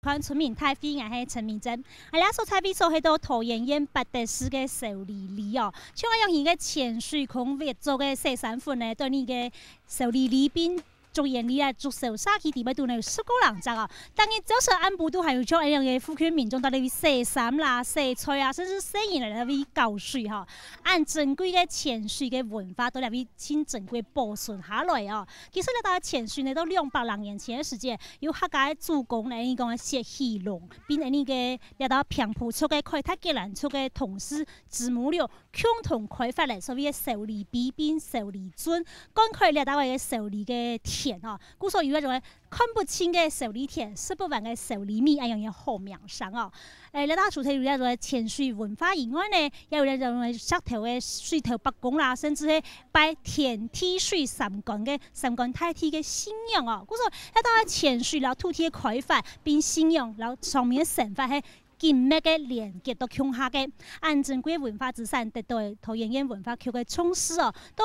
看村民太妃也系陈明真，俩所采比所迄到桃园县八德市嘅寿梨梨哦，像用伊个潜水孔为做嘅西山粉呢，对你嘅寿梨梨边。做yen里啊，做手沙期地位度呢有19人只哦，但係早上安部都還有將一樣嘅附近民眾到你洗衫啦、洗菜啊，甚至洗衣嚟嚟搞水吼。按珍貴嘅潛水嘅文化都嚟去先珍貴保存下來哦。其實咧，大家潛水呢都200多年前嘅時間，有客家嘅主公嚟講寫戲龍，並呢個嚟到平埔出嘅開拓吉蘭出嘅同事子母了，共同開發嚟所謂嘅壽梨比並壽梨樽，講開嚟到嘅壽梨嘅田哦，故所有一種看不清嘅壽梨田，吃不完嘅壽梨米，一樣嘅好名聲哦。嚟到除咗有一種潛水文化以外呢，也有一種石頭嘅水頭北宮啦，甚至係拜天地水三觀嘅三觀太體嘅信仰哦。故所嚟到潛水了土地嘅開發並信仰，然後上面嘅神法係緊密嘅連結到鄉下嘅，按珍貴文化資產得到桃園縣文化局嘅重視哦。到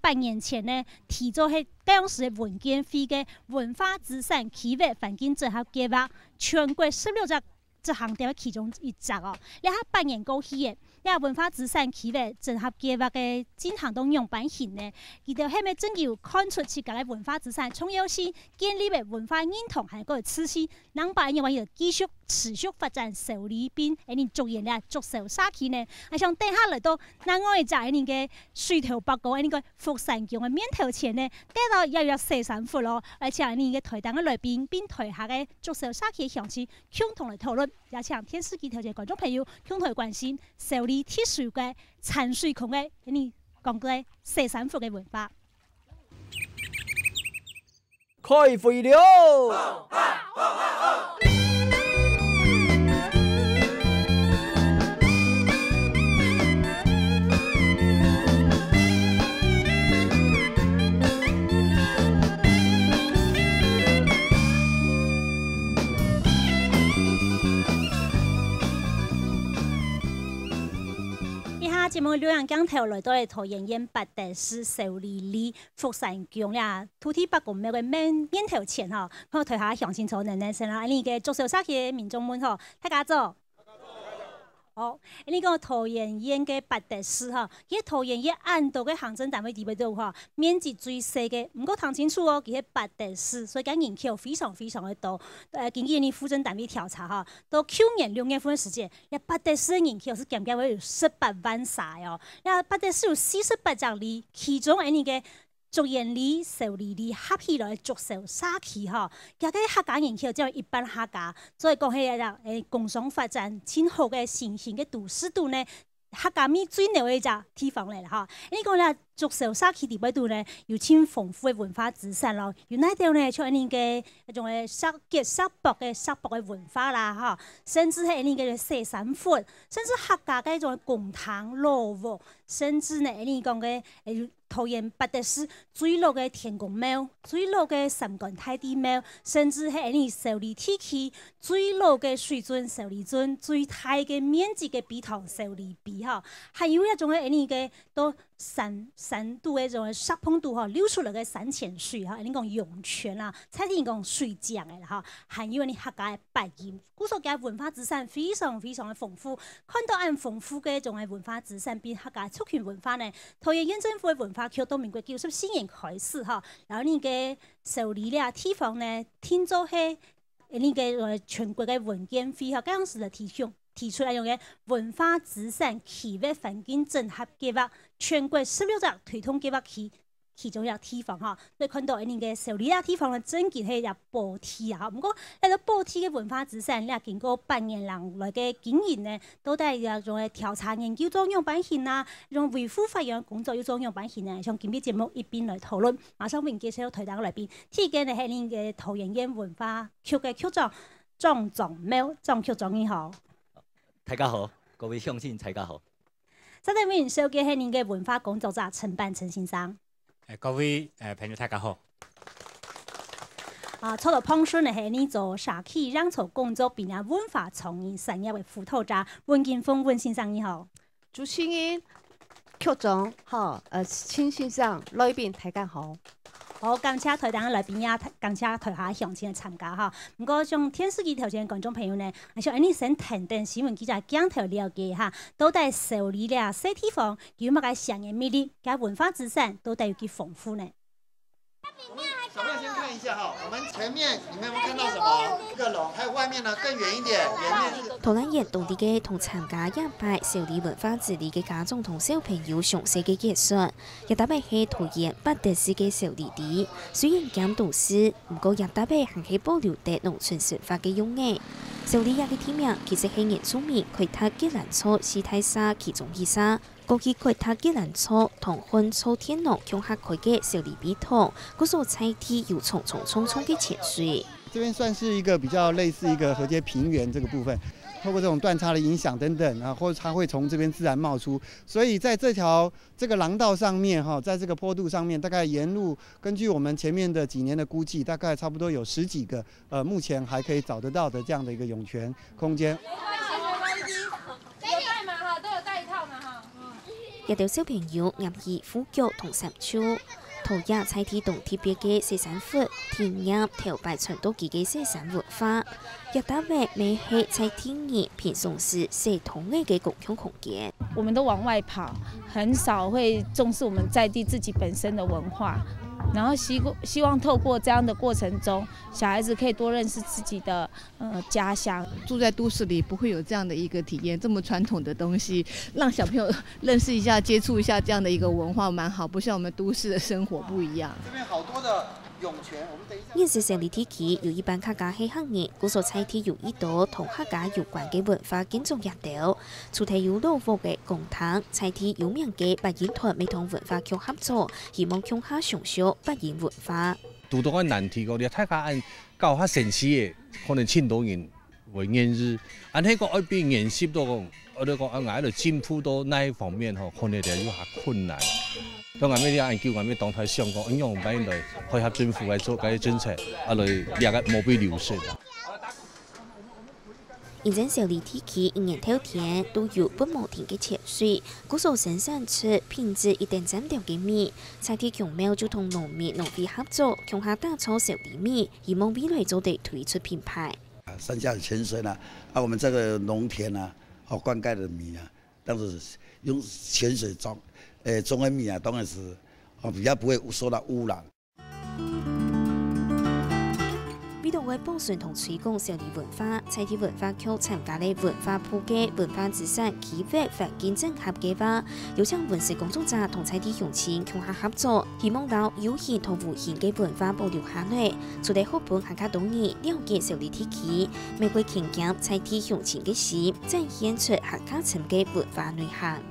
8年前呢，提咗係當時嘅文建會嘅文化資產企劃環境整合計劃，全國16隻這項點其中一隻哦。8年過去嘅，文化資產企劃整合計劃嘅進行到樣板型呢，佢哋係咪真要看出自家嘅文化資產重要性，建立嘅文化認同係個趨勢，能把因為要繼續持續發展壽梨邊，你做嘢咧做壽沙期呢，係想等下嚟到，嗱我哋就係你嘅水頭北高，你個福山橋嘅面頭前呢，帶到要西山府咯，而且你嘅台東嘅來賓，並台下嘅做壽沙期嘅詳細共同嚟討論，也請電視機頭嘅觀眾朋友共同嚟關心壽梨鐵樹嘅產水孔嘅，你講嘅西山府嘅文化。開會了！節目兩樣鏡頭來到係桃園縣八德市壽梨里福山宮啦，土地北宮廟嘅面頭前吼，我台下鄉親從人先啦，呢個做壽沙期嘅民眾們吼，大家做。哦，呢個桃園縣嘅八德市吼，佢桃園縣按道嘅行政單位地位度吼，面積最細嘅，唔過睇清楚哦，佢係八德市，所以講人口非常非常嘅多。根據呢戶政單位調查吼，到去年6月份嘅時間，八德市嘅人口是減減為有18萬曬哦。八德市有48隻里，其中呢個竹園里、壽梨里合起來竹壽沙期吼，加個客家人口只有1般客家，所以講係共同發展真好嘅新型嘅都市度呢，客家咪最牛嘅一隻地方嚟啦吼。呢個咧竹壽沙期地位度呢，有真豐富嘅文化資產咯，有呢度呢像呢個一種嘅石礫嘅文化啦吼，甚至係呢個西山粉，甚至客家嘅一種貢糖蘿蔔，甚至呢呢講嘅桃園八德市最老嘅天公廟、最老嘅三觀太地廟，甚至係呢壽梨地區最老嘅水樽壽梨樽、最大嘅面積嘅筆筒壽梨筆吼，還有一種嘅呢個到山度嘅一種石碰度吼流出來嘅山泉水吼，你講湧泉啦，菜地講水漲嘅啦吼，還有呢客家嘅八音，古所嘅文化資產非常非常嘅豐富，看到按豐富嘅一種嘅文化資產，比客家族群文化呢，桃園縣政府嘅文化局到民國94年開始吼，然後呢個壽梨咧地方呢，聽做係呢個全國嘅文建會吼，嗰陣時就提出來用嘅文化資產企劃環境整合計劃，全國16隻推動計劃其中一個地方吼，你看到呢個壽梨地方嘅整件係入補貼啊，不過喺度補貼嘅文化資產，你經過8年來嘅經營呢，都係有種嘅調查研究做樣板型啊，用維護發揚工作要做樣板型啊，像今日節目一邊來討論，馬上為介紹台東嘅來賓，第一個係呢個桃園縣文化局嘅局長莊仲淼，莊局長你好。大家好，各位鄉親，大家好。首先，我們紹介係您嘅文化工作者陳板陳先生。各位朋友，大家好。初到碰上係呢做社區讓草工作並文化創意產業嘅輔導者溫建峰溫先生你好。主持人、局長好，陳先生、來賓大家好。好，感谢台东来宾也感谢台下乡亲的参加哈。不过像电视机头前观众朋友呢，还是你先听听新闻记者镜头了解哈，到底受理了小地方有乜嘅商业魅力，嘅文化资产到底有幾豐富呢？小朋友先看一下哈，我们前面你们有没有看到什么？一个龙，还有外面呢更远一点，远面是。桃园当地嘅同參加1擺受理文化治理嘅家長同小朋友詳細嘅解說，亦特別係桃園8特市嘅受理地，雖然減都市，不過亦特別還係保留得農村文化嘅用嘅。受理嘅地名其實係原住民開拓吉蘭草西太沙其中一沙。過去開拓吉蘭草同薰草天龍強下開嘅受理比圖，嗰所菜地有重重嘅潛水。這邊算是一個比較類似一個河階平原這個部分，透過這種斷差的影響等等啊，或者它會從這邊自然冒出，所以在這個廊道上面哈，在這個坡度上面，大概沿路根據我們前面的幾年的估計，大概差不多有10幾個，目前還可以找得到的這樣的一個湧泉空間。一條小朋友入去虎腳同山丘，陶冶菜地同特別嘅西山佛、田野、頭擺傳到自己西山文化，亦特別美係菜地兒平常時社同嘅共享空間。我們都往外跑，很少會重視我們在地自己本身的文化。然後希望透過這樣的過程中，小孩子可以多認識自己的家鄉。住在都市裡不會有這樣的一個體驗，這麼傳統的東西，讓小朋友認識一下、接觸一下這樣的一個文化，蠻好。不像我們都市的生活不一樣。這邊好多的湧泉，我們等一下。現時受理地區有一班客家係行業，嗰所菜地有一道同客家有關嘅文化建築入道，除睇有老屋嘅公堂，菜地有名嘅白煙團未同文化局合作，希望強化上少白煙文化。拄到個難題個，你大家按搞較城市嘅，可能千多人為演日，按迄個愛變演習到講，我哋講按喺度進步到那一方面吼，可能就有下困難。當我哋研究我哋當台上講應用擺來配合政府來做嗰啲政策，啊來兩個冇被流失。現陣受理地區一年頭天都有不無停嘅潛水，嗰所生產出品質一定佔掉嘅米，菜地強苗就同農民農會合作，強下打造受理米，希望未來就得推出品牌。山下的泉水呢，我們這個農田啊，灌溉的米啊，當時用泉水種的米啊，當然是比較不會受到污染。為到為保存同推廣受理文化，菜地文化局參加了文化部嘅文化資產企劃環境整合計劃，有請文史工作者同菜地鄉親強下合作，希望到有形同無形嘅文化保留下來，除嚟學本客家當年了解受理地區，每個傾見菜地鄉親嘅心，展現出客家層嘅文化內涵。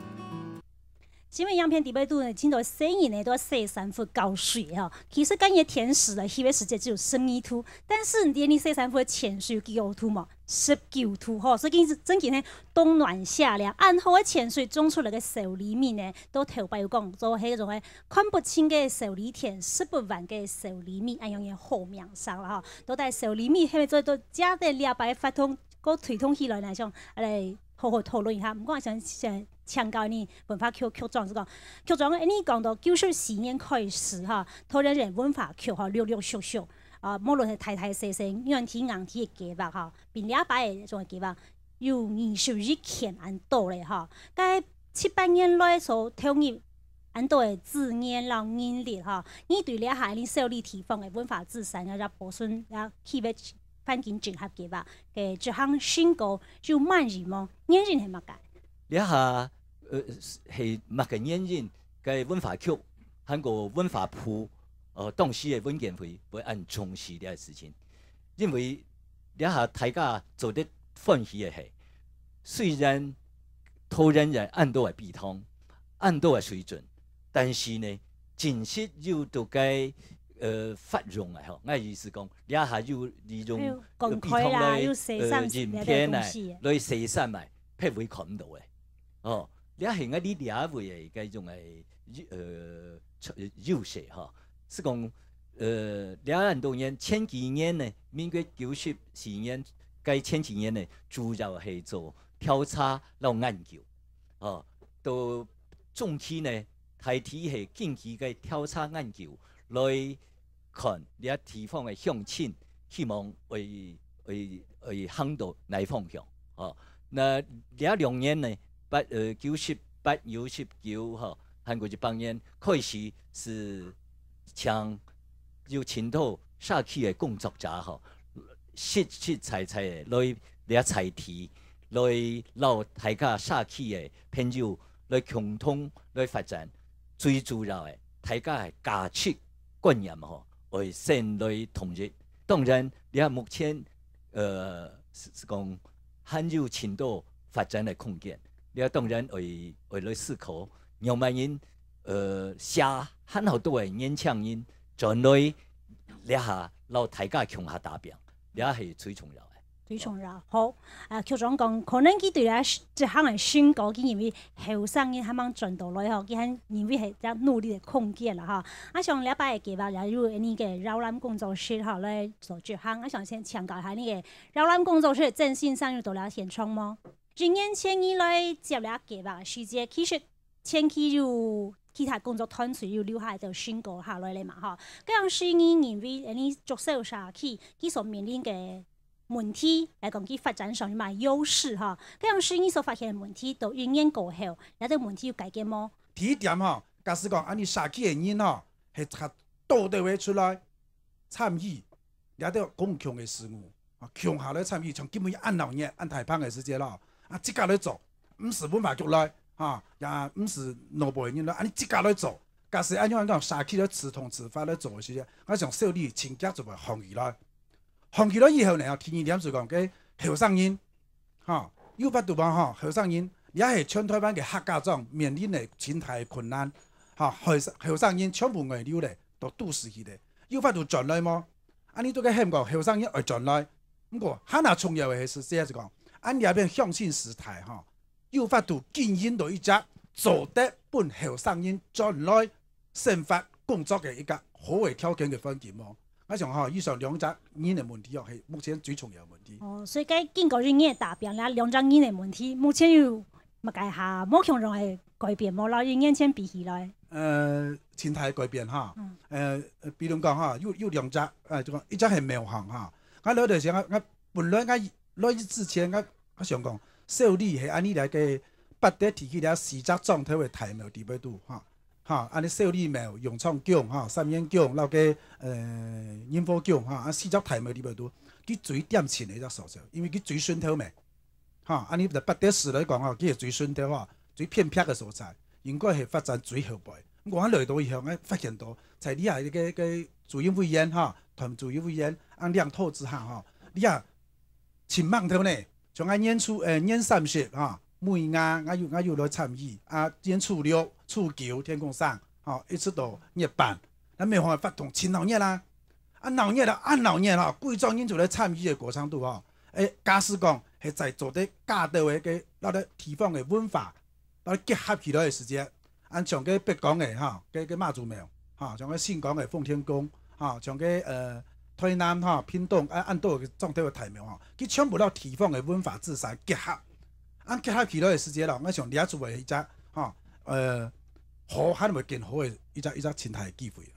新闻样片底背度呢，听到聲音呢都西山佛高水哈。其實今日天時呢，以為世界只有12圖，但是連你西山佛的潛水有幾多圖嘛？19圖哈，所以真見呢冬暖夏涼，暗號嘅潛水種出來嘅受理米呢，都頭擺有講做迄種嘅看不清嘅受理田，食不完嘅受理米，按樣嘢好名聲啦哈。都帶受理米，係咪做到加啲兩百發通，個推動起來呢？像嚟好好討論一下。唔過我想請教你文化局局長是講，局長你講到94年開始哈，桃園人文化局哈陸陸續續啊，無論係大大細細軟體硬體嘅計劃哈，並兩擺嘅種嘅計劃，有20日前安到咧哈，該7、8年來所投入安到嘅資源啦、人力哈，你對兩下你受理地方嘅文化資產啊，保存啊，企業環境整合計劃嘅這項宣告就滿意嗎？原因係乜嘅？一下係乜嘅原因？嘅文化局韓國文化部當時嘅文件會按重視呢個事情，因為一下大家做得歡喜嘅係，雖然桃園人按到係比通，按到係水準，但是呢，真實有到嘅發用啊！我意思講，一下有呢種比通來影片嚟，來寫上嚟，譬會看唔到嘅。哦，你係我啲兩位嘅種係優勢嚇，是講兩多年前幾年呢，民國94年，該前幾年呢，主要係做調查同研究，哦，到中期呢，大體係近期嘅調查研究來看了地方的乡亲，希望为航道来方向。哦，那了2年呢，98、99哈，韩国一帮人开始是将有前头社区的工作者哈，实在的来采题，来让大家社区的朋友来共同来发展，最主要的大家的价值观念吼，会先来统一。当然，你看目前是讲很有程度发展的空间。你当然会来思考，杨万人写很好多的年轻人，在内你下让大家共下达标，你係最重要的。最重要。好，局長講，可能佢對咧即項嘅宣告，佢認為後生人喺掹進到來吼，佢係認為係只努力嘅空間啦哈。啊，像禮拜嘅計劃也有呢個擾覽工作室哈來做執行。啊，想先強調下呢個擾覽工作室正線上有到了現場嗎？1年前以來接了計劃嘅時節，其實前期有其他工作團隊有留下就宣告下來咧嘛哈。咁樣是你認為呢足小社區佢所面臨嘅問題嚟講，佢發展上有咩優勢哈？咁樣是你所發現嘅問題，到1年過後，有啲問題要解決麼？第一點吼，假使講安尼社區嘅人吼，係較倒地位出來參與，了啲公共嘅事務，共下來參與，從基本按老年按大胖嘅時節咯，啊，即家來做，唔是文化局來，嚇，也唔是內部嘅人來，安尼即家來做，假使按樣講社區咧持同持法來做嘅時節，我想小李請假就會放棄來。放棄咗以後呢，第二點就講嘅後生人，有法度嘛後生人也係全台灣嘅客家莊面臨嘅前提困難，後生人全部外流咧，到都市去咧，有法度轉來麼？安尼都嘅香港後生人會轉來，不過很難重要嘅係即係講，安尼邊向新時代有法度經營到一隻做得本後生人轉來生活工作嘅一個好嘅條件嘅環境麼？我想以上2隻年嘅問題係目前最重要嘅問題。哦，所以該經過1年嘅達標啦，2隻年嘅問題，目前有乜解下冇強容係改變冇啦？1年前比起來，前提改變哈，比如講哈，有2隻，就講一隻係苗行哈。我攞到時我本來我攞之前我想講，小李係安尼嚟嘅，不得提起了4隻狀態嘅題目地位度哈。安尼小李苗、勇創獎、三元獎，然後嘅煙火獎4隻題目地位度，佢最點錢嘅一隻所在，因為佢最順頭咩，安尼就不得時來講佢係最順頭最偏僻嘅所在，應該係發展最後輩。咁我來到以後，我發現到在你係嘅主任委員同主任委員按兩套之下你啊前網頭呢，從年30每晚我有來參與年初6、初9天公生，一直到日辦，咱沒辦法發動前老年啦，按老年貴莊人就來參與嘅過程度假使講係在做啲家道嘅那啲地方嘅文化，那結合起來嘅時節，按像嘅北港嘅嘅媽祖廟，像嘅新港嘅奉天宮，像嘅台南屏東按多嘅狀態嘅題目佢全部都地方嘅文化自產結合。按結合起來嘅時節啦，我想你做為一隻好肯定更好嘅一隻前提嘅機會。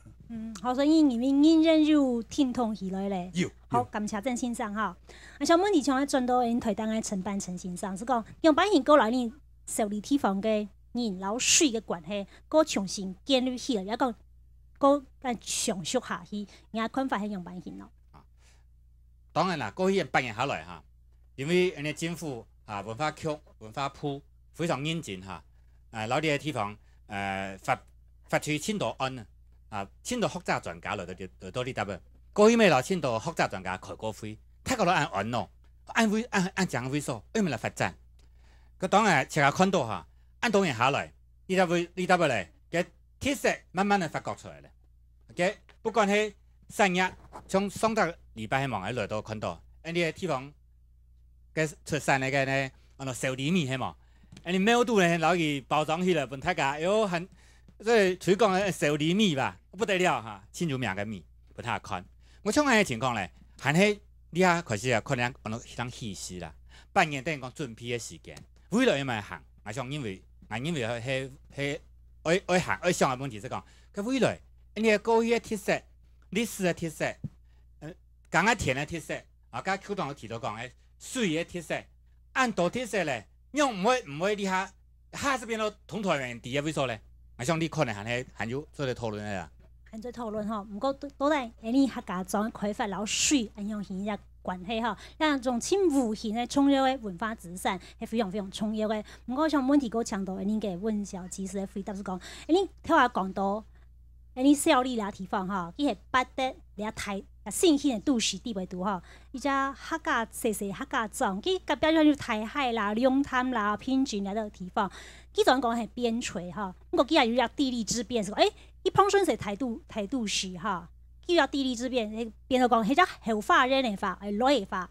好，所以你們認真有聽通起來咧。有。好，感謝鄭先生哈。想問你像喺轉到因台當嘅承辦陳先生，是講用百年過來呢受理地方嘅人老水嘅關係，個重新建立起來，一個個長續下去，人看法係用百年咯。當然啦，過去8年下來因為人哋政府文化局、文化部非常認真攞啲嘅地方發出簽到案簽到學者專家來到呢度過去咪攞簽到學者專家開過會，睇過來按案咯，按講會數，因為嚟發展。佢當然大家看到按多年下來，呢度嚟嘅鐵石慢慢地發覺出來嘅，不管係3日，從上個禮拜希望喺來到看到，呢啲地方嘅出產嚟嘅呢，小厘米係嘛，你苗度呢攞去包裝起來，本大家有很即係推廣嘅小厘米吧，不得了千有名嘅米，本大家看。我像咁嘅情況咧，係喺呢下開始可能當稀釋啦，8年等於講準備嘅時間，未來要咪行，我想因為係愛行愛上嘅問題是講，佢未來呢個過去嘅特色，历史的特色，讲个田的特色，啊，甲邱同学提到讲诶，水的特色，按道特色咧，用唔会你下这边都同台湾第一位数咧，我想你可能还有做嚟讨论嘅啦。还在讨论吼，不过都在你客家庄开发老水安样型一关系吼，让种亲无形的重要的文化资产是非常非常重要的。不过像问题个强度，你给问小技师的回答是讲，你听我讲到，你小丽俩地方吼，伊系八得俩台新兴的都市地位度吼，伊只客家细客家庄，伊隔壁就台海啦、龙潭啦、平均啦个地方，伊总讲系边陲吼，不过伊也有地利之便是讲，伊碰顺是台都市哈，伊有地利之便，变到讲迄只后发人的发，老的发，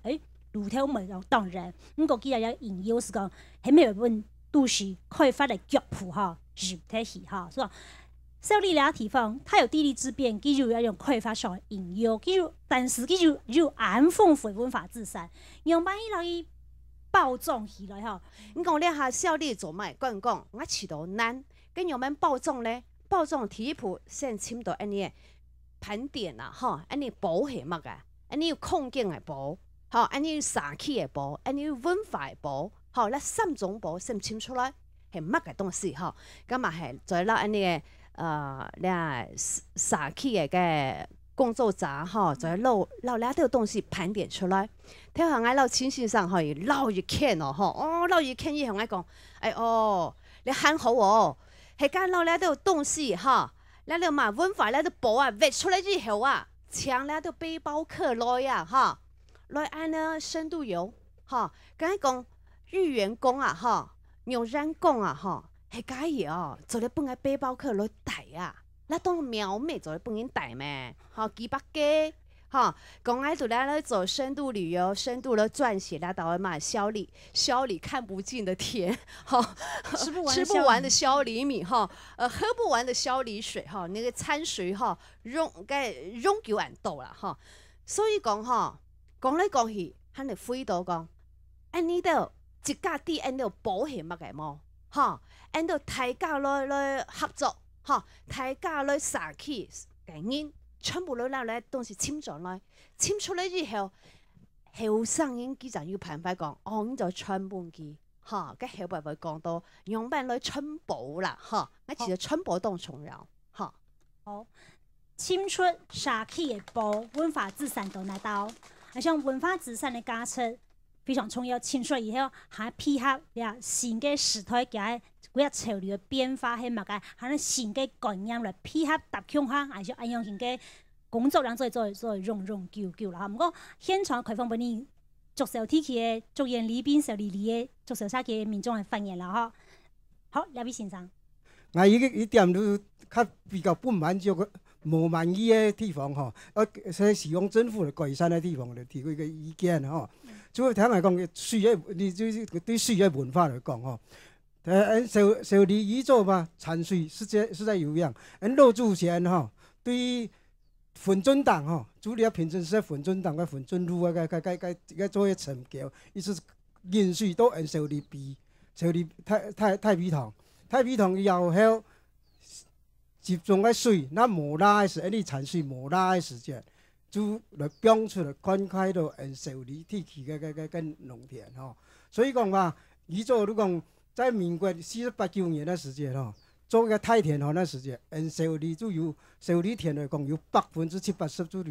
路头没有当然，不过伊也有引诱是讲，迄没有问都市开发的脚步哈，入体系哈，所以小丽俩地方，它有地利之便，伊就要用开发上引诱，但是伊就安丰富文化资产，用万一来伊包装起来哈，你讲咧下小丽做咩？讲我饲到难，跟用们包装咧。包装第一步先深到安尼盘点啦，吼，安尼保系乜个？安尼有空间的保，吼，安尼有社区的保，安尼有文化的保，吼，咱三种保先清出来系乜个东西，吼，咁嘛系在咱安尼咧社区的个工作者，吼，在捞俩啲东西盘点出来。睇下我捞清醒上可以捞一看哦，吼，捞一看以后我讲，你喊好哦。系讲老咧都东西哈，咱就嘛文化咧都保啊，挖出来之后啊，抢咧都背包客来啊哈，来按呢深度游哈，刚才讲日元宫啊哈，牛山宫啊哈，系介嘢哦，做咧本个背包客来带啊，那当苗妹做咧本因带咩，哈几百个。哈，讲爱做咧走深度旅游，深度的撰写啦，到嘛小李看不尽的甜，哈，吃不完的小李米哈，喝不完的小李水哈，那个餐水哈，永久很多啦哈，所以讲哈，讲来讲去，咱就回到讲，安尼都一家店安都保险乜嘅么？哈，安都大家来合作，哈，大家来社區嘅人。全部攞嚟東西簽咗來，簽出嚟之後，後生人佢就要辦法講，我就全部佢，嚇，跟後邊會講到用辦來春保啦，嚇，我其實春保當重要，嚇。好，簽出社區嘅保文化資產到哪到？像文化資產嘅加出非常重要，簽出以後還配合呀新嘅時代嘅嗰個潮流嘅變化係乜嘅，還新嘅概念來配合搭強下，還是按樣型嘅工作量做用久啦。不過現場開放俾你足球體系嘅足員裏邊受理嘅足球賽嘅民眾嘅發言啦，嗬。好，廖位先生。我一點都較比較不滿足嘅。無滿意嘅地方吼，使希望政府嚟改善嘅地方嚟提供個意見吼。主要聽嚟講，水嘅你對水嘅文化嚟講吼，受理宇宙嘛，產水實在有樣。陸主席吼，對粉樽黨吼，主要平時係粉樽黨嘅粉樽路啊，個做嘅成橋，意思引水都按受理太皮塘又後。集中嘅水，那無拉嘅時，你產水無拉嘅時間，就來標出來灌開到受理體系嘅農田吼。所以講話，宇宙如講在民國48、9年嘅時間吼，做個太田河嘅時間，受理就有受理田嚟講有70%、80%就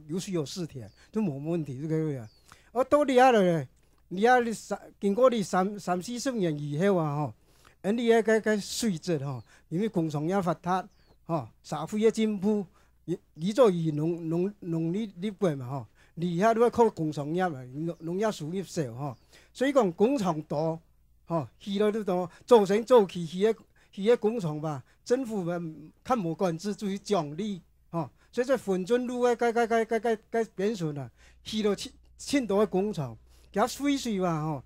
有水有試田，都冇問題。這個樣。我到你下來，你經過你30-40年以後啊吼，你個水質吼，因為工廠也發達。社會嘅進步，以做農業國嘛吼，你遐都要靠工廠業啊，農業輸入少吼，所以講工廠多，去到都多，做成做去嘅工廠吧，政府嘛較無管制，注意獎勵，所以在粉樽路嘅變順啊，去到青島嘅工廠，佢水嘛吼，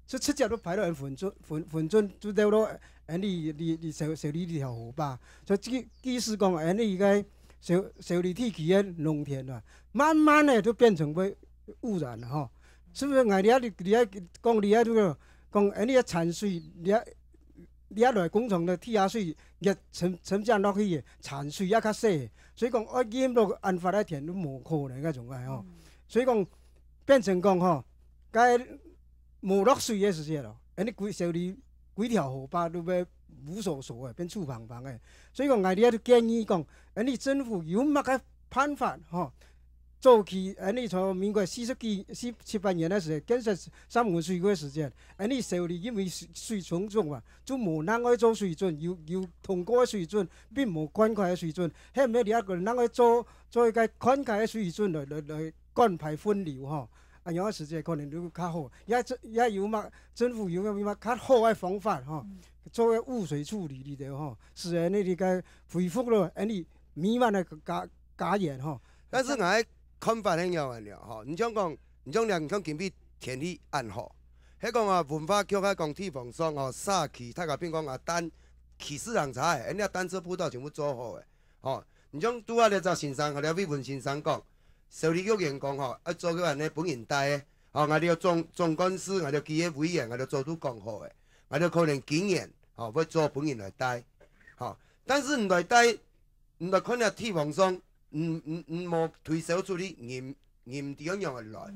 就直接都排到粉樽就掉到。你受理呢條河吧，所以意思講，你而家受理體系嘅農田啊，慢慢咧都變成會污染啦，嗬。是不是？你講你都講，你產水，你來工廠嘅地下水，日沉降落去嘅產水也較細，所以讲我淹落安发来填都无可能个种个吼，所以讲变成讲吼，该无落水的时节咯，你规小里几条河坝都要无所所的，变处旁旁的。所以讲，我哋都建议讲，你政府有乜个办法吼？早期，你从民国47、48年的时候，建设3湖水库的时间，你受理因为水重重嘛，就无人爱做水准，有通过的水准，并无灌溉的水准，迄咩你一个人爱做一个灌溉的水准来灌排分流吼。啊，样时间可能都较好，也有嘛，政府有嘛较好的方法吼，做个污水处理里头吼，使人你个恢复了，你弥漫的加盐吼。但是我看法很有了吼，你讲两讲今比天气暗好，迄讲啊文化局迄讲地方上吼撒气，他个变讲啊单气势人才的，你单车步道全部做好的，吼，你讲拄啊咧在新山，了问新山讲。受理局员工吼，做个安尼本人带的，我哋总干事，我哋企业委员，我哋做都讲好的，我哋可能经验，要做本人来带，但是唔来带，唔来看下地方上，无推销出去，严地样样来，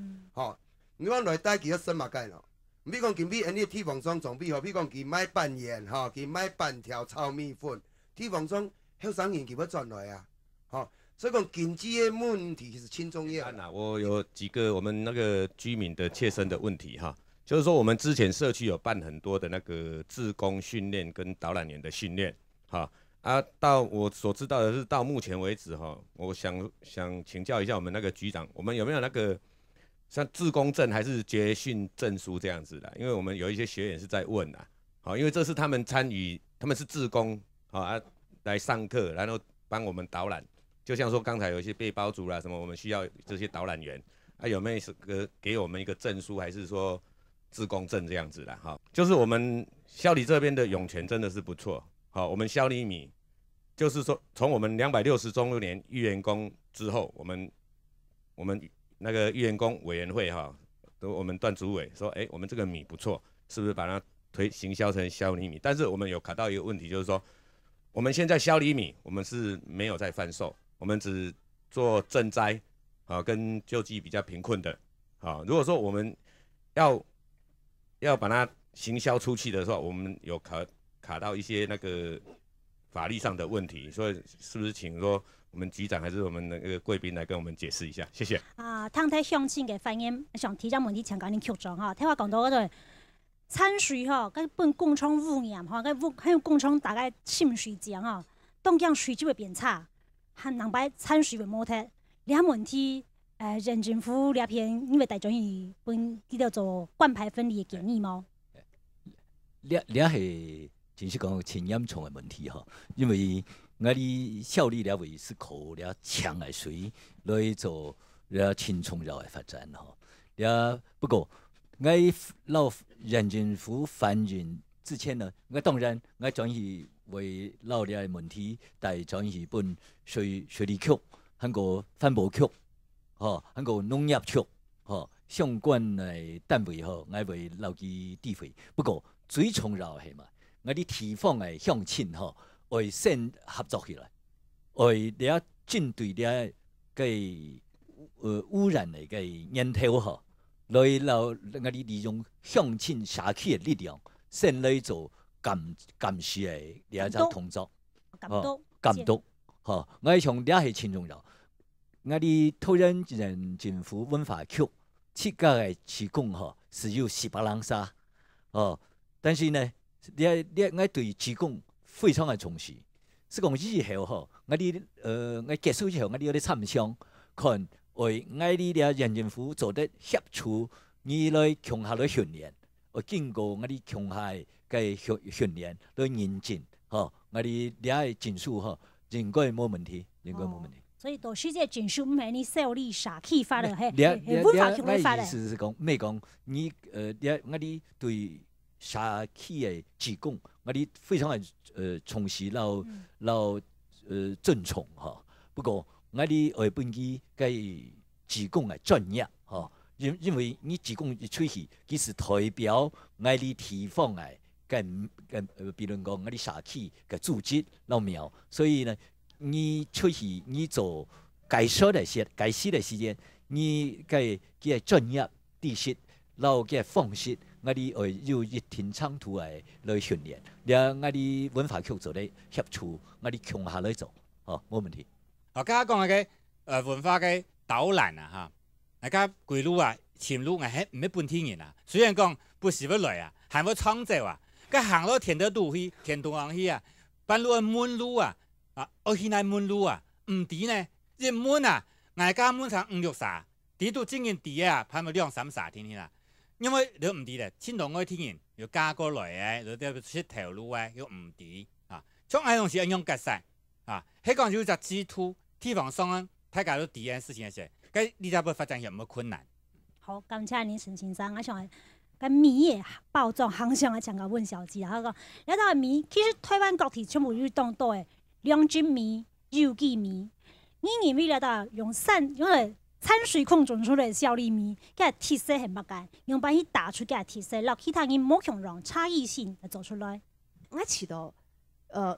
你讲来带其实深嘛解咯，比讲今比你地方上总比比讲佢买半盐，佢买半条糙米粉，地方上后生人佢要赚来啊，所以讲经济的问题是轻重要。我有几个我们那个居民的切身的问题哈，就是说我们之前社区有办很多的那个志工训练跟导览员的训练，到我所知道的是到目前为止哈，我想请教一下我们那个局长，我们有没有那个像志工证还是结训证书这样子的？因为我们有一些学员是在问因为这是他们参与，他们是志工来上课，然后帮我们导览。就像说刚才有一些背包族啦什么，我们需要这些导览员，有没有给我们一个证书，还是说志工证这样子啦？就是我们孝里这边的涌泉真的是不错，我们孝里米就是说从我们260周年育员工之后，我们那个育员工委员会我们段主委说，我们这个米不错，是不是把它行销成孝里米？但是我们有卡到一个问题，就是说我们现在孝里米我们是没有在贩售。我们只做赈灾，跟救济比较贫困的，如果说我们要把它行销出去的时候，我们有卡到一些那个法律上的问题，所以是不是请说我们局长还是我们那个贵宾来跟我们解释一下？谢谢。汤太详尽嘅发言，想提张问题请教您局长听我讲到嗰度。产水跟本工厂污染跟工厂大概渗水浆当样水就会变差。和人摆产水为模特，你下问题，人政府那边因为大专于本伫度做灌排分离的建议吗？你是真是讲真严重的问题因为我哋效率了为是靠了强的水来做了轻重绕的发展不过我老人政府反映之前呢，我当然我转去。为老了的问题，带转去本水利局、韩国环保局、韩国农业局、相关的单位我为老基智慧。不过最重要的嘛，我哋地方的乡亲会先合作起来，为了针对了个污染的个源头来我哋利用乡亲社区的力量，先来做。监视的两种动作，监督，我从俩是轻重要。我哋桃园人政府文化局设计的市工是有400人沙，但是呢，我对市工非常的重视。是讲以后我哋结束之后，我哋有啲参详，看为我哋俩人政府做得协助你来强下来训练，经过我哋强下。嘅训练来认证，我哋俩嘅证书应该冇问题，应该冇问题。所以都是这证书唔系你设立社区发的，系文化局来发的。意思是讲，咩讲？你我哋对社区嘅职工，我哋非常嘅重视老尊重不过我哋下半期嘅职工嘅专业因为你职工一出去，其实代表我哋地方嘅。比如讲，我哋社区嘅组织老苗，所以呢，你出去你做该说的事、该死的时间，你嘅专业知识，然后嘅方式，我哋会有一天长途来训练，然后我哋文化局做咧协助，我哋共下来做，哦，冇问题。我家讲嘅文化嘅导览啊，哈，大家规路啊、前路係唔係本地人啊？雖然講不是要來啊，係要創造啊，佢行到田德路去、田東行去啊，半路嘅滿路啊，我去那滿路啊，唔知呢，一滿啊，大家滿上5-6地都經驗地啊，排咪2-3天去啦。因為你唔知咧，青島嗰啲人要加過來嘅，你出條路要唔知啊，像呢種是用格式啊，迄個就只支圖地方上大家都知嘅事情嘅時候，咁你就要發展有冇困難？好，感謝你陳先生，我想個米嘅包裝行上嘅請個問小姐，佢講，你睇米，其實台灣各地全部有當到嘅兩斤米、有機米，你認為到用嚟產水控種出嚟嘅小粒米，佢係特色係乜嘅？用把佢打出嘅特色，讓其他人冇強讓差異性嚟做出來。我知道，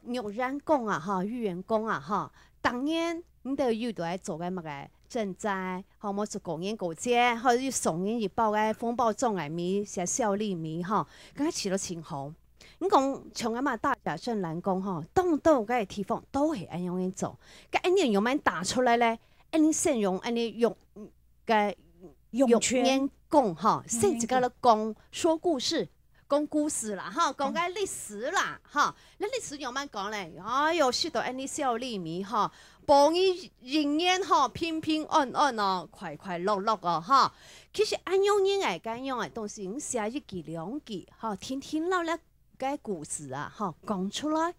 玉山宮啊，哈，玉園宮啊，哈，當然你都有在做嘅乜嘅賑災，好冇做公園過節，或者要送人一包嘅風暴種嘅米，寫小粒米，哈，咁起到情好。你講從阿嘛大甲鎮瀾宮，哈，當到嘅地方都係咁樣做，咁安尼用乜打出來咧？安尼先用安尼用嘅用圈講，哈，先一個咧講說故事。講故事啦，哈，講緊歷史啦，哈，你歷史用乜講咧？哎呦，識到安啲小粒米，哈，幫伊人煙，哈，平平安安哦，快快樂樂哦，哈。其實按用人嚟講用嘅東西，你寫一句兩句，哈，聽聽落咧嘅故事啊，哈，講出來。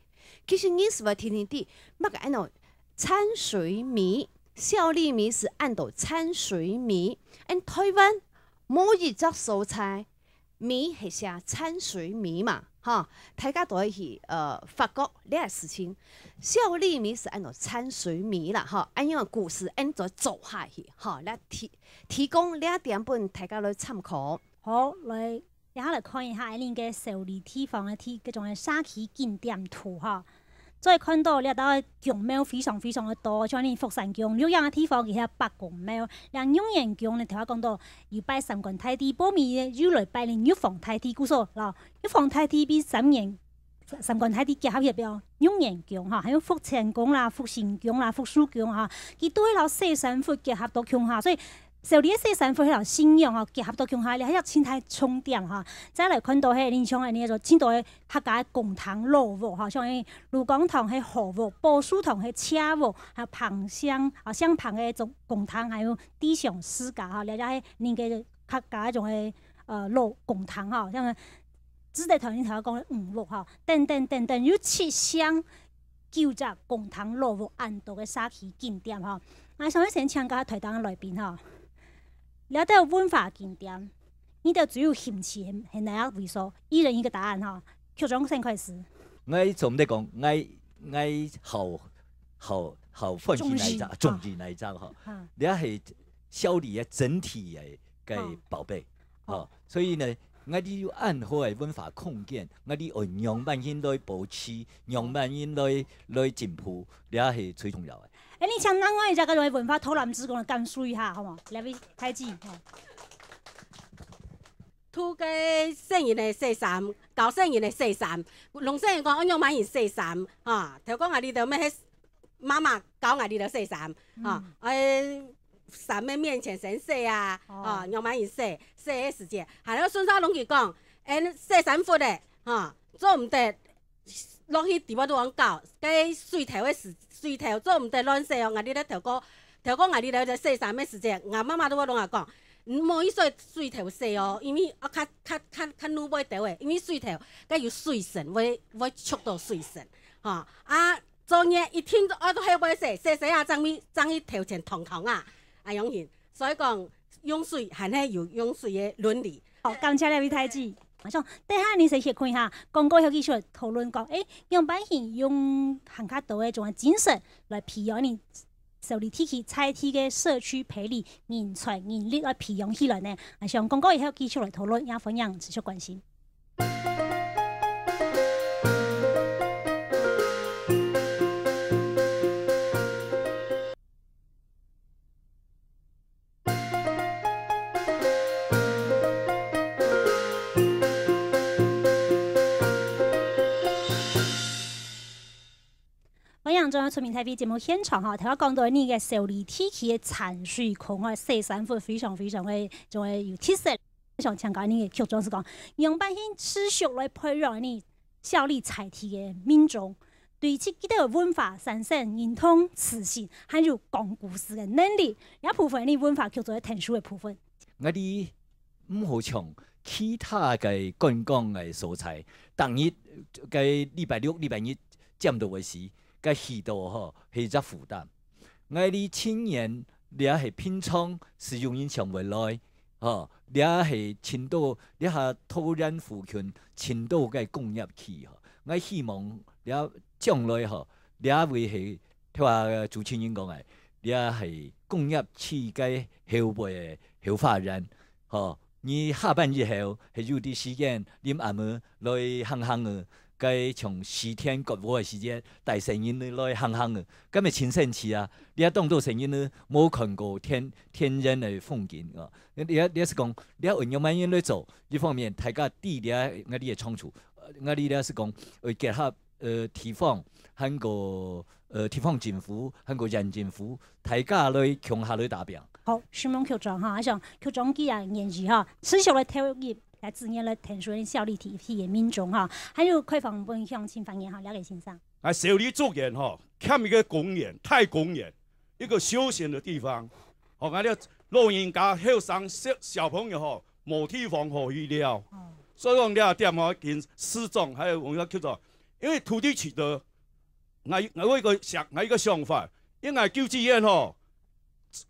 其實你是咪聽聽啲乜嘅按到產水米，小粒米是按到產水米，按台灣某一隻蔬菜。米係寫產水米嘛，哈，大家都可以發覺呢個事情。小粒米是按照產水米啦，哈，按樣故事按照做下去，哈，嚟提供2點半大家來參考。好，嚟一下嚟看一下呢個受理地方嘅嗰種嘅社區景點圖哈。再看到你到宮廟非常非常的多，像你福山宮、六樣嘅地方，其實8宮廟。像永元宮你頭先講到要拜三官太帝，保密嘅要來拜你玉皇太帝，故說嗱，玉皇太帝比三官太帝結合入邊，永元宮哈，還有福清宮啦、福星宮啦、福壽宮哈，佢都係攞四神佛結合到宮下，所以。受呢四神佛迄條信仰吼，結合到共下咧，迄個生態重點哈。再來看到迄你像安尼個，見到嘅客家嘅公堂老屋哈，像迄盧廣堂係河屋，寶樹堂係車屋，還有旁鄉啊相旁嘅種公堂，還有地上世家哈，了解迄年嘅客家種嘅老公堂哈，像子弟頭先頭講嘅五屋哈，等等有7項9隻公堂老屋安度嘅社區景點哈。我想先請教台東嘅來賓哈。了解文化景點，你的主要興趣係哪一位數？一人一個答案哈。局長先開始。我總的講，我好歡喜那一張，中意那一張哈。你係小李嘅整體嘅寶貝，哦，所以呢，我哋要按好嘅文化空間，我哋按讓萬人來保持，讓萬人來進步，你係最重要嘅。你請咱我而家嗰種文化討論之講嚟感受一下，好冇？兩位太子。土嘅聖人嚟洗衫，舊聖人嚟洗衫，農聖人講安樣買完洗衫，啊，頭講下呢度咩？媽媽教下呢度洗衫，啊，衫咩面前先洗啊，啊，樣買完洗嘅時節，係咯，孫沙龍佢講，洗衫褲咧，啊，做唔得。落去地方都講教，計水頭嘅水頭做唔得亂洗哦。我哋咧頭哥我哋咧就洗衫嘅時節，我媽媽都會攏話講，唔可以水頭洗哦，因為我較努尾頭嘅，因為水頭計有水神，會觸到水神，嚇啊！做嘢一天我都喺尾洗啊，爭去頭前堂啊，啊樣型，所以講用水係係有用水嘅倫理。好，感謝兩位太子。我想等下你先去看下，廣告後繼續討論講，用百姓用行較多嘅種精神來培養你受理地區菜地嘅社區培力人才人力來培養起來呢。我想廣告以後繼續來討論，也分享持續關心。阳中央出名台北节目现场哈，头下讲到呢个受理天气的产水孔啊，洗衫服非常的就会有特色。想强调呢个曲总是讲，用百姓持续来培养呢效力采体的民众。对这几个文化产生认同、自信，还有讲故事的能力，也部分的文化叫做特殊的部分。我哋唔好像其他嘅观光嘅素材，当日嘅礼拜六、礼拜日占到嘅时，嘅许多吼係一負擔。我哋青年你係品嘗使用影響未來，吼，你係青島，你係土壤附近青島嘅工業區，吼，我希望你將來吼，你會係聽話主持人講嘅，你係工業區嘅後背嘅後發展，吼，你下班以後係有啲時間，你阿妹來行行嘅，該從10天國外嘅時間帶成人來行行嘅，咁咪親身去啊！你當到成人呢，冇看過天然嘅風景啊！你是講，你運用乜嘢來做？一方面大家地理我哋嘅長處，我哋是講結合。地方，韓國地方政府，韓國人政府，大家來共下來打拼。好，希望局長哈，像局長既然言語哈，持續來投入來支援來提升效力體系嘅民眾哈，還有開放分享新方言哈，了解先生。受理作業哈，欠一個公園，太公園，一個休閒的地方。我哋老人家、後生小朋友哈，冇地方可以了。所以講你點哈，跟市長還有我們叫做。因為土地取得，我一個想法，因為救濟院吼，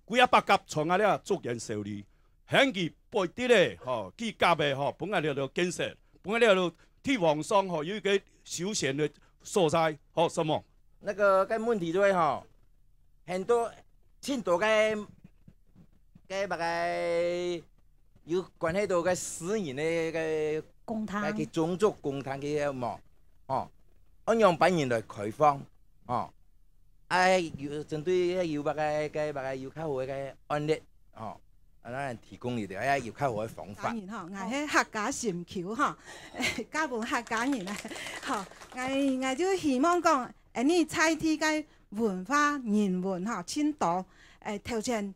幾啊百甲從啊咧作業受理，響佢背啲咧吼，佢夾嘅吼，本來了就建設，本來了就地方上吼有一個休閒的所在，吼什麼？那個問題就係吼，很多青島嘅有關係到嘅私人嘅公攤，嘅種族公攤嘅麼？哦。按用本人來開放，哦，要針對要要較好嘅案例，哦，咱提供你哋要較好嘅方法。然後，我係客家禪橋哈，家本客家人啊，好，我就希望講，你採體嘅文化人文哈，青島，頭前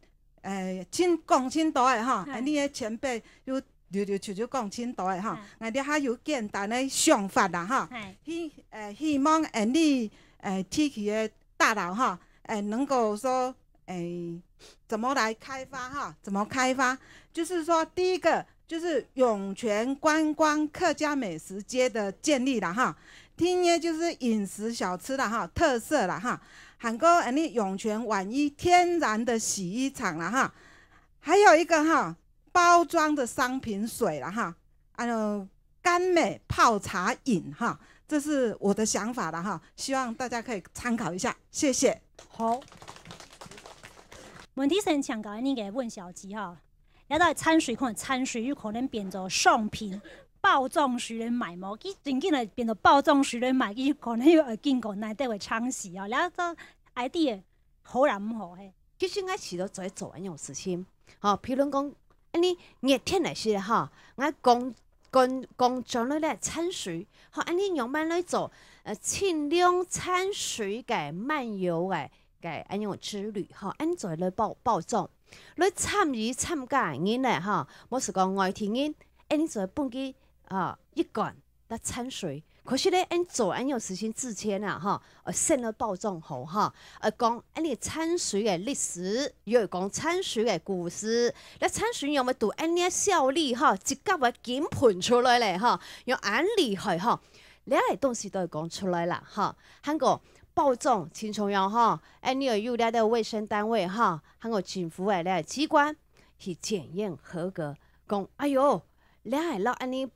講青島嘅哈，你嘅前輩要。就講青島嘅哈，我哋還有簡單嘅想法啦哈，希望你地區嘅大佬哈，能夠說怎麼來開發哈？怎麼開發？就是說第一個就是湧泉觀光客家美食街的建立啦哈，第二就是飲食小吃啦哈，特色啦哈，還有你湧泉碗衣天然的洗衣廠啦哈，還有一個哈。包裝的商品水了哈，甘美泡茶飲哈，這是我的想法了哈，希望大家可以參考一下，謝謝。好，問題先強調你嘅問小姐哈，有啲餐水可能餐水有可能變做商品包裝水嚟賣嘛，佢真緊嚟變做包裝水嚟賣，佢可能要經過內底會창시啊，然後 idea 好難唔好嘿。其實我遲到做一樣事情，譬如講。你熱天嚟時哈，我講將來咧產水，好，你用乜嚟做？清涼產水嘅漫遊嘅樣之旅，哈，做嚟包裝，嚟參加人咧哈，冇是講外地人，你做本地一貫得產水。可是咧，做樣事情之前啊，哈，先嚟包裝好哈，講你產水嘅歷史，又講產水嘅故事，你產水有冇讀你效力哈，直接嘅檢盤出來咧哈，用案例去哈，你係東西都係講出來啦哈，韓國包裝挺重要哈，你有你的衛生單位哈，韓國政府嘅咧機關去檢驗合格，講哎呦，你係攞你。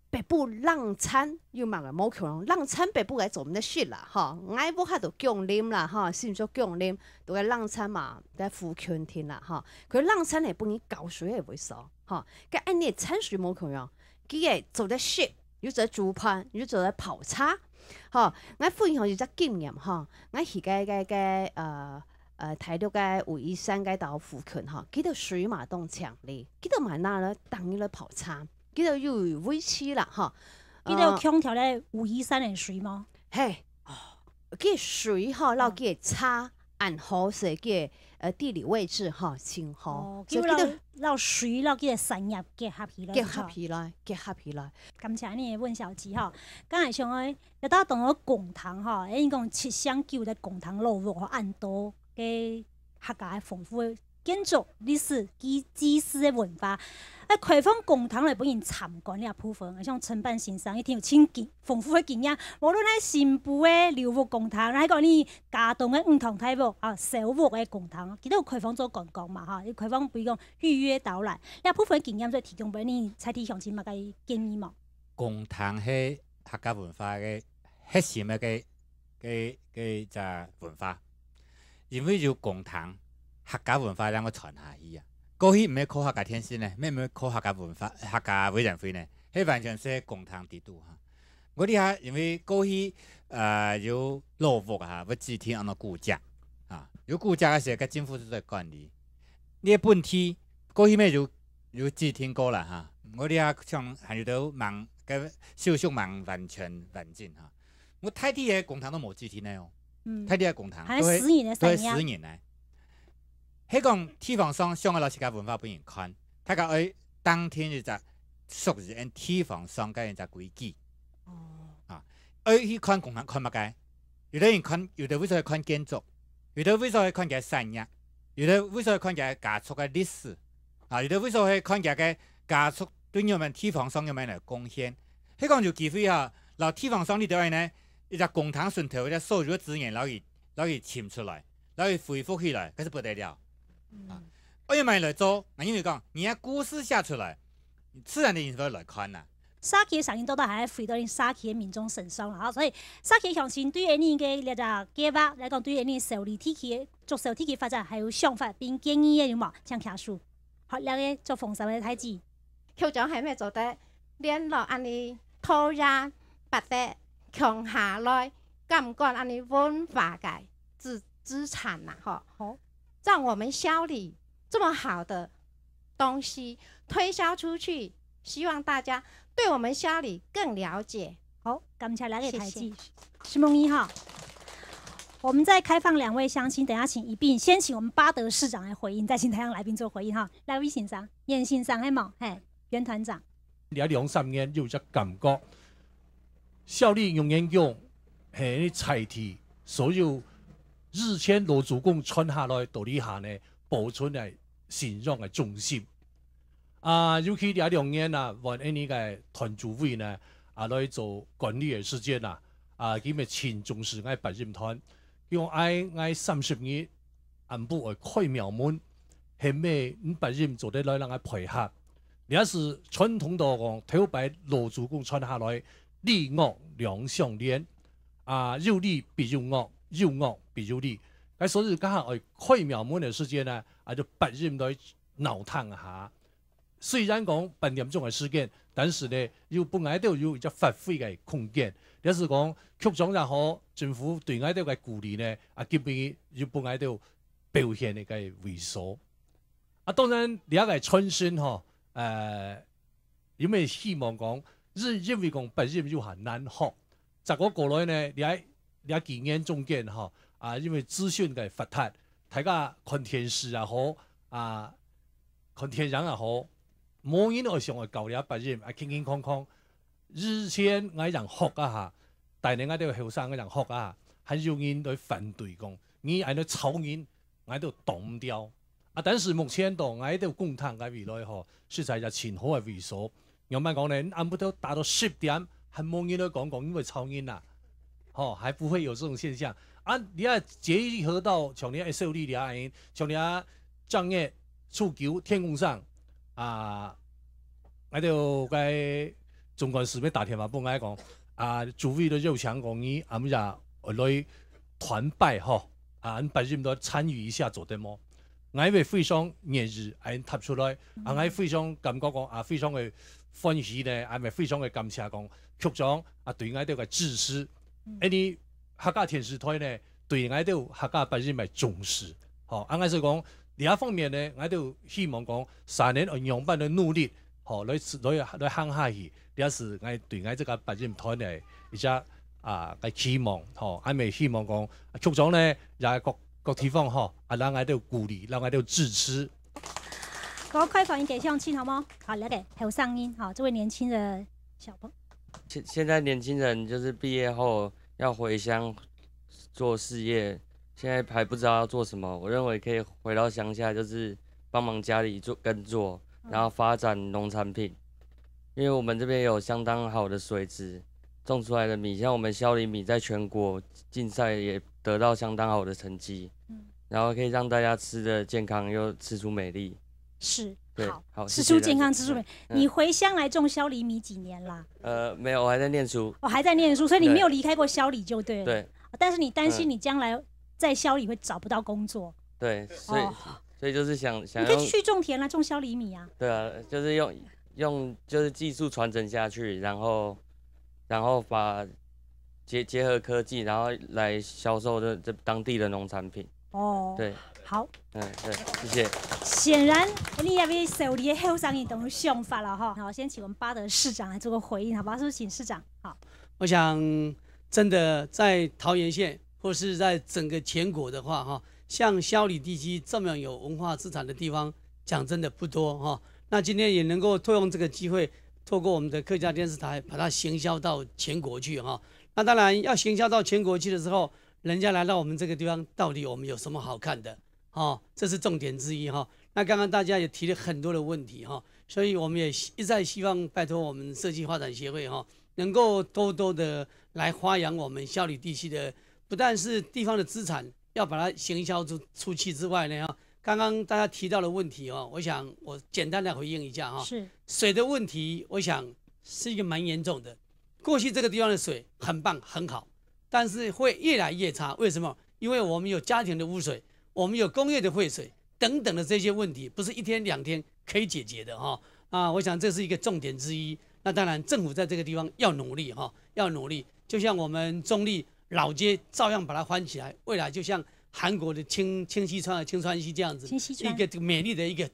北部冷餐要問嘅冇可能，冷餐北部嘅做唔得雪啦，嗬！我冇喺度供啉啦，嗬，先做供啉，到嘅冷餐嘛，在富泉天啦，嗬。佢冷餐係幫你搞水係會少，嗬。佢按你餐水冇可能，佢係做得雪，要做煮盤，要做得泡茶，嗬。我分享一隻經驗，嗬。我去嘅睇到嘅武夷山嘅到富泉，嗬，佢度水馬當強烈，佢度買哪咧等於咧泡茶。佢就要維持啦，嚇！佢就強調咧武夷山嘅水嗎？嘿，个水吼，然后个差按好势个地理位置吼真好，叫绕水绕个产业结合起来，结合起来，结合起来。感谢你问小吉吼，刚才像个要到同个贡糖吼，因讲7.9的贡糖路物吼，按多嘅客家的丰富的建筑历史、祭祀的文化。开放公堂来本人参观了部分，像承办先生一定有真丰富的经验。无论喺新妇的流木公堂，还讲你家动的唔同type小木的公堂，其实有开放做观光嘛哈，有开放比如讲预约导览，呢部分经验再提供俾你采体乡亲嘛嘅建议嘛。公堂係客家文化嘅核心嘅只文化，因為有公堂，客家文化能夠傳下去啊。過去唔係靠客家天師呢，咩靠客家文化、客家委員會呢，係完全係公堂制度哈。我哋下因為過去有老屋哈，要自天安那顧家啊，有顧家嘅時候，個政府都在管理。呢個問題過去咩有自天過啦哈，我哋下像還有到忙個手續忙完全完整哈。我太啲嘅公堂都冇自天呢哦，太啲嘅公堂都係私人嘅。迄講地方上上嘅老師家文化俾人看，大家愛當天就只屬於按地方上嘅人只規矩。啊，愛去看公堂看乜嘅？有啲人看，有啲為咗看建築，有啲為咗看嘅產業，有啲為咗看嘅家族嘅歷史，啊，有啲為咗看嘅家族對我們地方上有咩嚟貢獻。迄講就機會嚇，老地方上呢度呢，一隻公堂順頭一隻所有嘅資源攞去撿出來，攞去恢復起來，嗰是不得了。我要買來做，因為講你嘅故事寫出來，自然的人會來看啦。沙溪嘅聲音都係回到沙溪嘅民眾身上啦，所以沙溪鄉親對呢個呢個計劃嚟講，對呢受理地區嘅足球地區發展係有想法並建議嘅有冇？請下述，學叻嘅做豐收嘅太子。校長係咩做得？聯絡安尼土壤不得強下來，感覺安尼文化嘅資產啦，好。讓我們鄉里這麼好的東西推銷出去，希望大家對我們鄉里更了解。好，感謝兩位台記，石夢一號。我們再開放兩位鄉親，等下請一併先請我們八德市長來回應，再請台上來賓做回應哈。來位先生，嚴先生係冇？嘿，袁團長。了2-3年有隻感覺，鄉里永遠用係採體所有。日前羅主公傳下來道理下呢，保存嚟信仰嘅中心。尤其呢2年啊，換呢個團主會呢，來做管理嘅時間啊，佢咪前重視愛白任團，用愛30日安部嘅開廟門，係咩白任做得來讓佢配合。也是傳統到講頭擺羅主公傳下來，禮樂兩相連，有禮必有樂。有樂必有禮，所以家下我開廟門嘅時間呢，就白任來鬧騰下。雖然講半點鐘嘅時間，但是呢，又本來都有一隻發揮嘅空間。也是講局長也好，政府對我哋嘅鼓勵呢，基本又本來都表現嘅個為所。當然你一個春宣嗬，有咩希望講？因為講白任又很難學，在我過來呢，你幾年中間嗬，因為資訊嘅發達，大家看電視也好，看天然也好，冇人會想去教你白任，健健康康。日前我人學一下，大年我哋後生嘅人學一下，係有人去反對講，你喺度吵人，喺度擋唔掉。但是目前度喺度共產嘅未來嗬，實在係前好嘅為所。有乜講呢？按不到達到10點，係冇人去講因為吵人啦。還不會有這種現象。你要結合到像你受力的人，像你正月初9天公上我就該總幹事要打電話幫我講，主委都有想講你日來團拜白任都參與一下做得麼？我會非常熱熱踏出來，我非常感覺講非常嘅歡喜呢，我非常嘅感謝講局長對我哋嘅支持。你客家電視台呢，對我哋客家白任係重視，我是講另一方面呢，我哋希望講3年用辦嘅努力，來行下去，也是我對我這個白任團呢一隻嘅期望吼，还咪希望讲局长呢也各地方吼咱喺度鼓励，咱喺度支持。我开放给向亲好吗？好，来给还有上音，好，这位年轻的小朋友。现在年轻人就是毕业后要回乡做事业，现在还不知道要做什么。我认为可以回到乡下，就是帮忙家里耕作，然后发展农产品。因为我们这边有相当好的水质，种出来的米，像我们萧里米在全国竞赛也得到相当好的成绩，然后可以让大家吃的健康又吃出美丽。是，对，好，吃出健康，吃出美。你回乡来种萧里米几年啦？没有，我还在念书。我还在念书，所以你没有离开过萧里就对了。对。但是你担心你将来在萧里会找不到工作。对，所以就是想你可以去种田啦，种萧里米啊。对啊，就是用就是技术传承下去，然后把结合科技，然后来销售这当地的农产品。哦，对，好，对，谢谢。显然你也被手里的后上一种想法了哈。好，先请我们巴德市长来做个回应，好吧？是不是请市长？好，我想真的在桃园县或是在整个全国的话哈，像萧里地区这么有文化资产的地方，讲真的不多哈。那今天也能够透用这个机会，透过我们的客家电视台把它行销到全国去哈。那当然要行销到全国去的时候，人家来到我们这个地方，到底我们有什么好看的？哦，这是重点之一哈。那刚刚大家也提了很多的问题哈，所以我们也一再希望拜托我们社区发展协会哈，能够多多的来发扬我们萧里地区的，不但是地方的资产，要把它行销出去之外呢哈。刚刚大家提到的问题哦，我想我简单的回应一下哈。是水的问题，我想是一个蛮严重的。过去这个地方的水很棒很好，但是会越来越差。为什么？因为我们有家庭的污水，我们有工业的废水等等的这些问题，不是一天两天可以解决的哈。我想这是一个重点之一。那当然，政府在这个地方要努力哈，要努力。就像我们中立老街照样把它翻起来，未来就像韩国的清溪川溪这样子，一个美丽的一个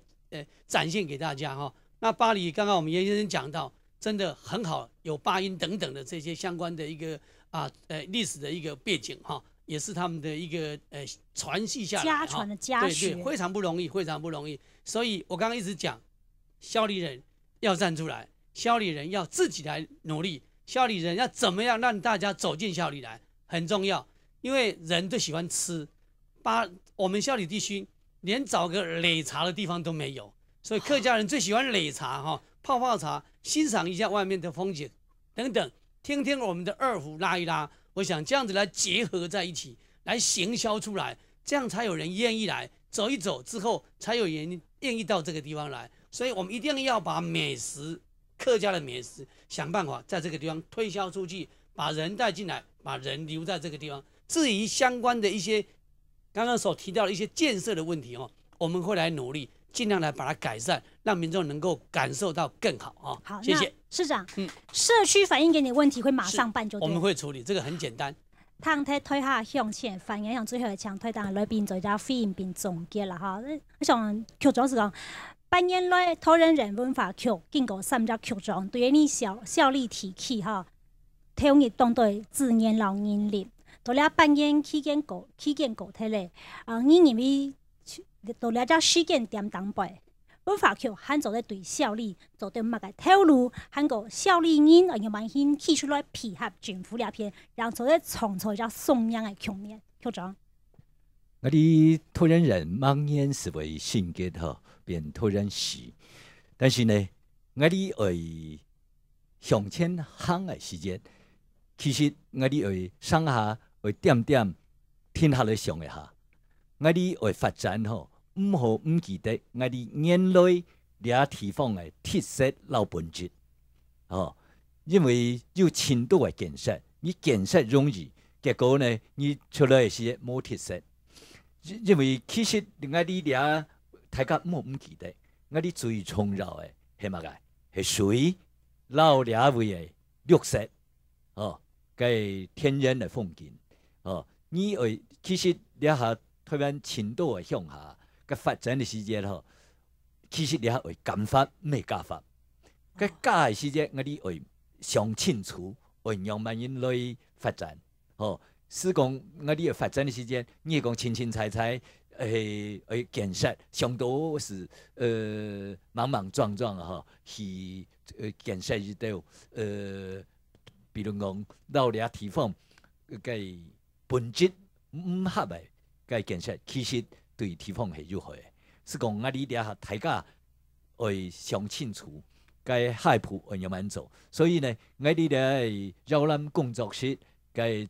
展现给大家哈。那巴黎刚刚我们严先生讲到，真的很好，有八音等等的这些相关的一个历史的一个背景哈，也是他们的一个传续下来家传的家学，对，非常不容易，非常不容易。所以我刚刚一直讲，萧里人要站出来，萧里人要自己来努力，萧里人要怎么样让大家走进萧里来，很重要，因为人都喜欢吃。我们萧里地区连找个擂茶的地方都没有，所以客家人最喜欢擂茶哈，泡泡茶，欣赏一下外面的风景等等，听听我们的二胡拉一拉，我想这样子来结合在一起，来行销出来，这样才有人愿意来走一走之后，才有人愿意到这个地方来。所以我们一定要把美食，客家的美食，想办法在这个地方推销出去，把人带进来，把人留在这个地方。至于相关的一些刚刚所提到的一些建设的问题哦，我们会来努力，尽量来把它改善，让民众能够感受到更好啊。好，谢谢市长。社区反映给你的问题会马上办就对。我们会处理，这个很简单。汤睇推下向前，反映向最后的强推，当然来宾做一下回应并总结啦哈。我想局长是讲，半年来桃园人文化局经过3只局长对你效力提起哈，推动当对自然老人力。到了半年期间具体咧，你认为到了只事件点当背，文化局喊做咧对效力做对乜嘅透露，喊个效力人要慢先起出来配合政府那边，让做咧创造一只松样嘅局面。局长，我哋桃园人茫然是为性格吼变桃园市，但是呢，我哋为向前行嘅时间，其实我哋为上下。会点点天下来想一下，我哋为发展吼，唔记得我哋眼内俩地方嘅特色老本质，因为有深度嘅建设，你建设容易，结果呢，你出来是冇特色，因为其实我哋俩大家唔记得，我哋最重要嘅系乜嘅？系水、老俩位嘅绿色，嘅天然嘅风景。你为其实你下台湾深度的向下，个发展的时间吼，其实你为减法唔系加法，个加的时间我哋为上清楚，运用慢音来发展，吼。是讲我哋发展的时间，你讲清清彩彩，建设上多是莽莽撞撞哈，去建设一道比如讲老俩地方个本质唔合的个建设，其实对地方系有害的。是讲我哋俩大家会上清楚，个害怕运用慢做，所以呢，我哋俩招揽工作室个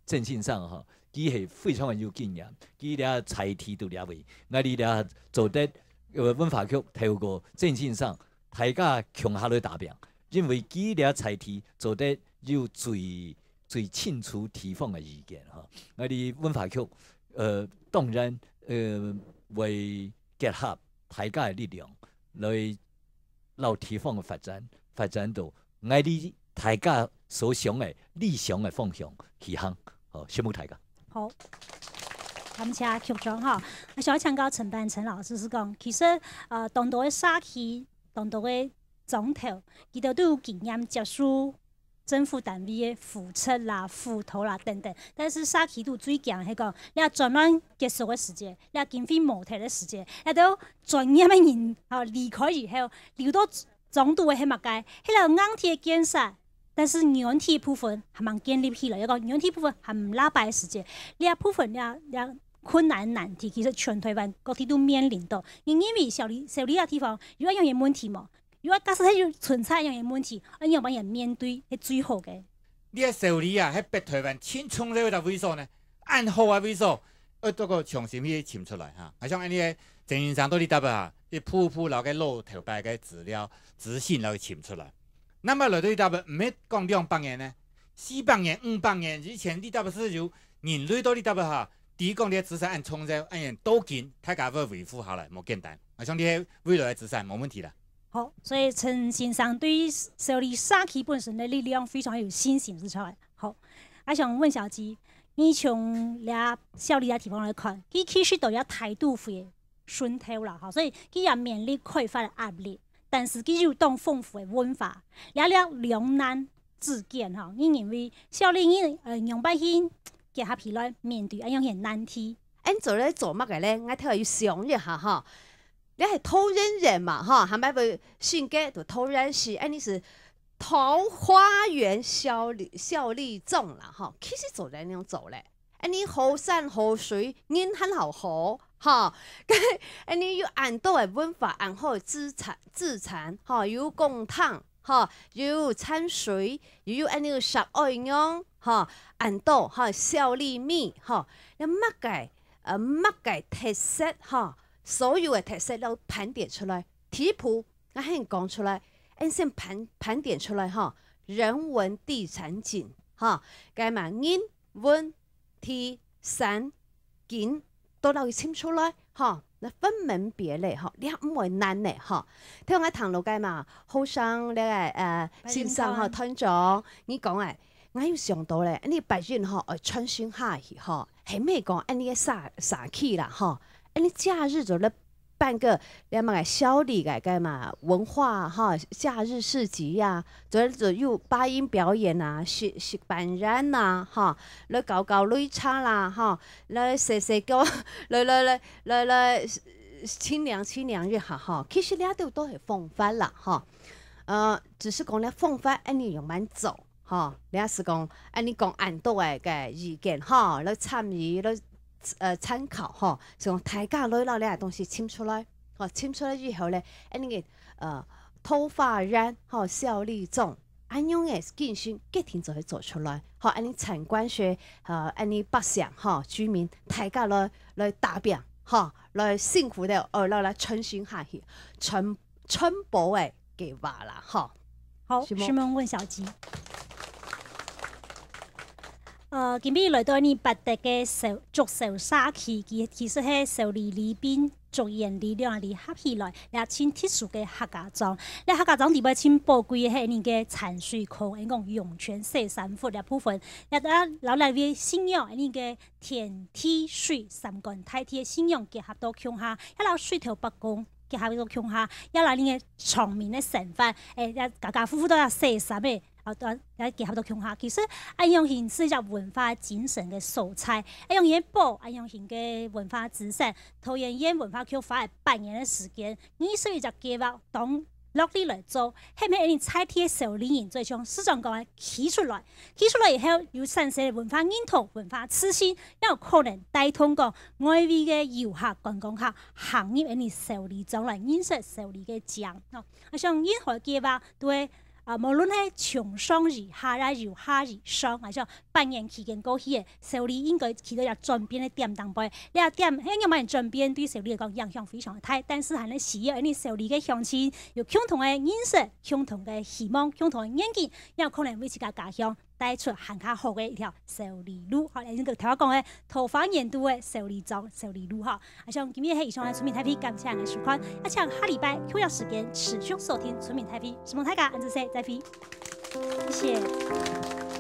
正性上哈，佢係非常有經驗，佢哋才提到兩位，我哋俩做得文化局透過正性上，大家強下來答辯，因為佢哋才提做得有最清楚地方嘅意見哈。我哋文化局當然會結合大家嘅力量來讓地方嘅發展到我哋大家所想嘅理想嘅方向去行。好，謝幕大家。好，感謝局長哈。我想請教陳板陳老師是講，其實當地嘅社區、當地嘅總頭，佢哋都有經驗接觸政府單位嘅扶持啦、輔導啦等等。但是社區都最強係講，你專門結束嘅時間，你經費無體嘅時間，你都專業嘅人離開以後，留到總督嘅係乜嘅？係個硬體嘅建設。但是軟體部分係蠻建立起來，一個軟體部分係唔拉擺嘅時間，呢一部分呢困難難題，其實全台灣各地都面臨到。因為小李嘅地方，如果有嘢問題嘛，如果假設係存在有嘢問題，你要幫人面對係最好嘅。你嘅小李啊，喺北台灣青葱呢個位所呢，暗號嘅位所，多個重新去尋出來嚇。好像你嘅正面上都你答啊，你鋪留嘅路頭擺嘅資料、資訊來尋出來。那麼來到呢度唔係講200年呢，400年、500年以前呢度是有人類到呢度嚇，第一講啲資產按沖走，按人都見，大家會維護好來，冇簡單。我想啲未來嘅資產冇問題啦。好，所以陳先生對於小李社區本身的力量非常有信心，是出來。好，我想問小雞，你從倆小李嘅地方來看，佢其實都有態度會順透啦，所以佢也面臨匱乏嘅壓力。但是佢有當豐富嘅文化，兩難之間哈，你認為小李用百姓結合起來面對一樣嘅難題。按做咧做乜嘅咧？我睇下要想一下哈，你係桃園人嘛哈，係咪會性格就桃園市？你是桃花源效力重啦哈，其實做咧那樣做咧，你好山好水，人很好。哈，你要按到嘅文化，按好資產，哈，有公帑，哈，有產水，又有呢個十愛用，哈，按到哈小李米，哈，你乜嘅特色，哈，所有嘅特色都盤點出來，題譜我先講出來，先盤點出來，哈，人文地產景，哈，計埋人文地產景。都留意清楚來，哈，那分門別類，哈，你唔會難嘅，哈。聽我談到嘅嘛，好像你先生哈團長，你講誒，我要想到咧，你白人哈，春宣下去，哈，係咩講？你嘅撒氣啦，哈，你假日就咧辦個你嘛小李嘅嘛文化哈，假日市集呀，就有八音表演啊，食扮人呐，哈，來搞擂茶啦，哈，來寫歌，來清涼一下哈，其實呢都係風範啦，哈，只是講咧風範，你用慢走，哈，你是講你講按到嘅意見，哈，來參與來。參考哈，從大家攞到呢啲東西簽出來，簽出來之後咧，呢個桃花源哈小李種，按樣嘅建設決定就去做出來，你參觀學你百姓哈居民，大家來打表哈，來辛苦的來春宣下去，春保嘅計劃啦，哈。好，詢問小雞。今日來到呢八德嘅竹壽社區，其實係小李裏邊族人力量嚟合起來，也稱特殊嘅客家莊。你客家莊地位稱寶貴嘅係呢個產水庫，你講湧泉水三福嘅部分，也得老嚟嘅信仰，呢個天地水三觀大體嘅信仰結合到鄉下，一路水土不公。結合到鄉下，一來呢個長面嘅成分，家家戶戶都有4、3嘅结合到乡下，其实安阳县是一只文化精神嘅所在。安阳县保安阳县嘅文化资产，桃园县文化局花了8年嘅时间，21只计划当落地来做，係咪你采貼受理人最將市長講嘅起出來以後，有產生嘅文化認同、文化自信，有可能帶動講外圍嘅遊客、觀光客行入呢受理中來認識受理嘅獎。我想任何計劃都會無論係從上而下啦，由下而上，我想8年期間過去嘅受理應該起到一個轉變嘅點當背。呢個點喺有冇人轉變對受理嚟講影響非常嘅大，但是係咧需要呢受理嘅鄉親有共同嘅認識、共同嘅希望、共同嘅眼鏡，有可能為自家家鄉帶出更加好嘅一條受理路。好，你呢個頭先講嘅桃花源度嘅受理莊、受理路。我想今日係以上嘅村民台 P， 感謝你嘅收看，一請下禮拜同樣時間持續收聽村民台 P， 什麼大家安住先再 P， 謝謝。